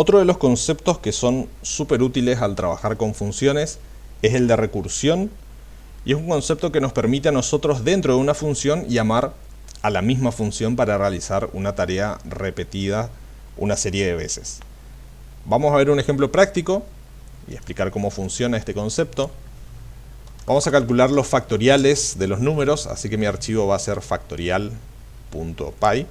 Otro de los conceptos que son súper útiles al trabajar con funciones es el de recursión, y es un concepto que nos permite a nosotros dentro de una función llamar a la misma función para realizar una tarea repetida una serie de veces. Vamos a ver un ejemplo práctico y explicar cómo funciona este concepto. Vamos a calcular los factoriales de los números, así que mi archivo va a ser factorial.py.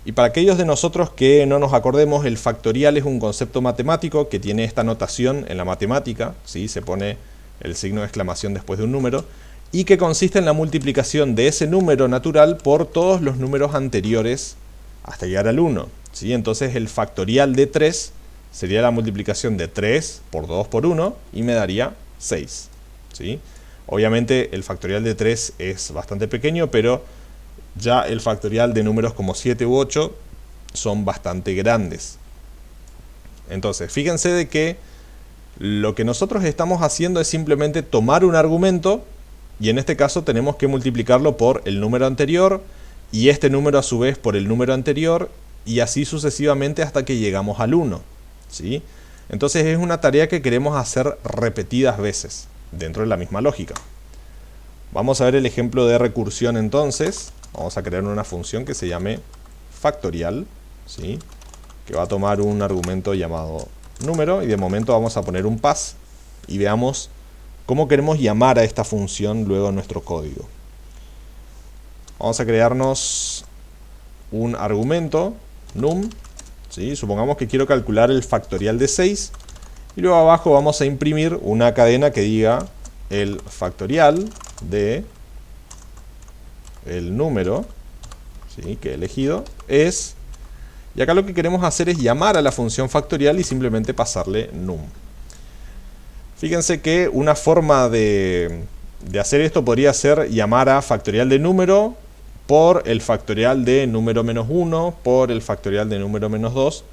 Y para aquellos de nosotros que no nos acordemos, el factorial es un concepto matemático que tiene esta notación en la matemática, ¿sí? Se pone el signo de exclamación después de un número, y que consiste en la multiplicación de ese número natural por todos los números anteriores hasta llegar al 1. ¿Sí? Entonces el factorial de 3 sería la multiplicación de 3 por 2 por 1 y me daría 6. ¿Sí? Obviamente el factorial de 3 es bastante pequeño, pero ya el factorial de números como 7 u 8 son bastante grandes. Entonces, fíjense de que lo que nosotros estamos haciendo es simplemente tomar un argumento, y en este caso tenemos que multiplicarlo por el número anterior, y este número a su vez por el número anterior, y así sucesivamente hasta que llegamos al 1. ¿Sí? Entonces es una tarea que queremos hacer repetidas veces, dentro de la misma lógica. Vamos a ver el ejemplo de recursión entonces. Vamos a crear una función que se llame factorial, ¿sí? Que va a tomar un argumento llamado número, y de momento vamos a poner un pass y veamos cómo queremos llamar a esta función luego en nuestro código. Vamos a crearnos un argumento num, ¿sí? Supongamos que quiero calcular el factorial de 6, y luego abajo vamos a imprimir una cadena que diga el factorial de el número, ¿sí? Que he elegido es, y acá lo que queremos hacer es llamar a la función factorial y simplemente pasarle num. Fíjense que una forma de hacer esto podría ser llamar a factorial de número por el factorial de número menos 1 por el factorial de número menos 2,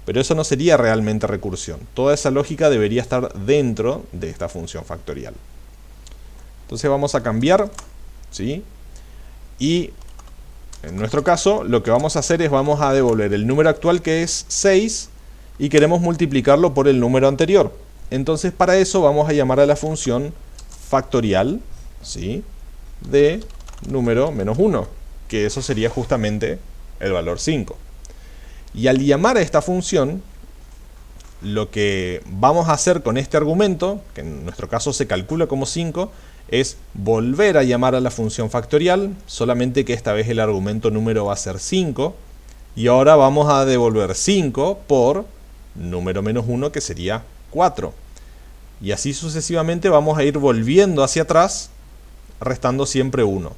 pero eso no sería realmente recursión. Toda esa lógica debería estar dentro de esta función factorial. Entonces vamos a cambiar, ¿sí? Y en nuestro caso lo que vamos a hacer es vamos a devolver el número actual, que es 6, y queremos multiplicarlo por el número anterior. Entonces para eso vamos a llamar a la función factorial, ¿sí? De número menos 1, que eso sería justamente el valor 5. Y al llamar a esta función, lo que vamos a hacer con este argumento, que en nuestro caso se calcula como 5, es volver a llamar a la función factorial, solamente que esta vez el argumento número va a ser 5, y ahora vamos a devolver 5 por número menos 1, que sería 4. Y así sucesivamente vamos a ir volviendo hacia atrás, restando siempre 1.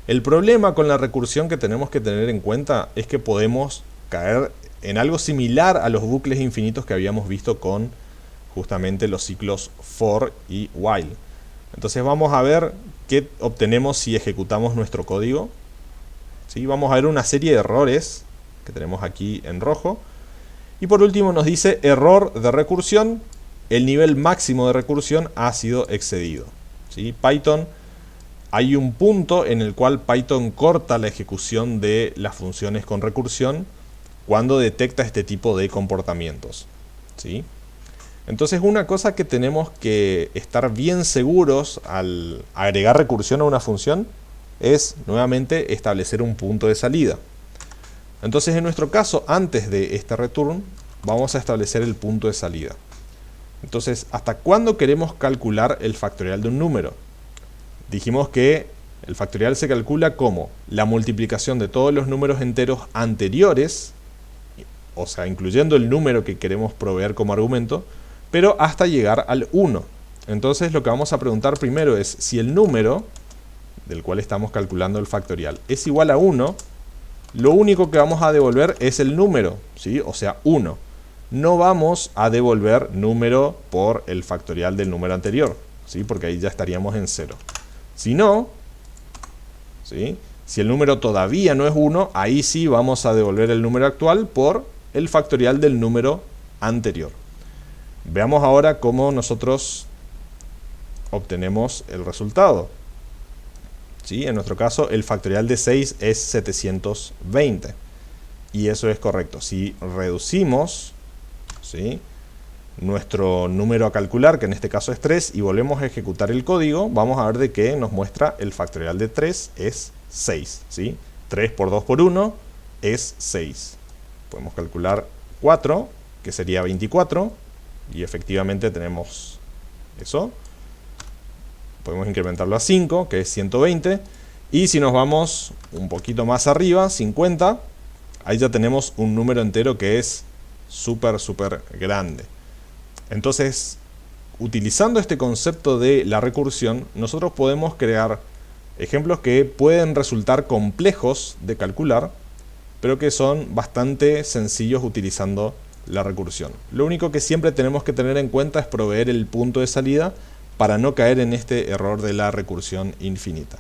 El problema con la recursión que tenemos que tener en cuenta es que podemos caer en algo similar a los bucles infinitos que habíamos visto con justamente los ciclos for y while. Entonces vamos a ver qué obtenemos si ejecutamos nuestro código. ¿Sí? Vamos a ver una serie de errores que tenemos aquí en rojo. Y por último nos dice error de recursión. El nivel máximo de recursión ha sido excedido. ¿Sí? Python, hay un punto en el cual Python corta la ejecución de las funciones con recursión cuando detecta este tipo de comportamientos. ¿Sí? Entonces una cosa que tenemos que estar bien seguros al agregar recursión a una función es nuevamente establecer un punto de salida. Entonces en nuestro caso, antes de este return, vamos a establecer el punto de salida. Entonces, ¿hasta cuándo queremos calcular el factorial de un número? Dijimos que el factorial se calcula como la multiplicación de todos los números enteros anteriores, o sea, incluyendo el número que queremos proveer como argumento, pero hasta llegar al 1. Entonces lo que vamos a preguntar primero es si el número del cual estamos calculando el factorial es igual a 1, lo único que vamos a devolver es el número, ¿sí? O sea, 1. No vamos a devolver número por el factorial del número anterior, ¿sí? Porque ahí ya estaríamos en 0. Si no, ¿sí? Si el número todavía no es 1, ahí sí vamos a devolver el número actual por el factorial del número anterior. Veamos ahora cómo nosotros obtenemos el resultado. ¿Sí? En nuestro caso, el factorial de 6 es 720. Y eso es correcto. Si reducimos ¿sí?, nuestro número a calcular, que en este caso es 3, y volvemos a ejecutar el código, vamos a ver de que nos muestra el factorial de 3 es 6, ¿sí? 3 por 2 por 1 es 6. Podemos calcular 4, que sería 24, y efectivamente tenemos eso. Podemos incrementarlo a 5, que es 120, y si nos vamos un poquito más arriba, 50, ahí ya tenemos un número entero que es súper grande. Entonces, utilizando este concepto de la recursión, nosotros podemos crear ejemplos que pueden resultar complejos de calcular, pero que son bastante sencillos utilizando la recursión. Lo único que siempre tenemos que tener en cuenta es proveer el punto de salida para no caer en este error de la recursión infinita.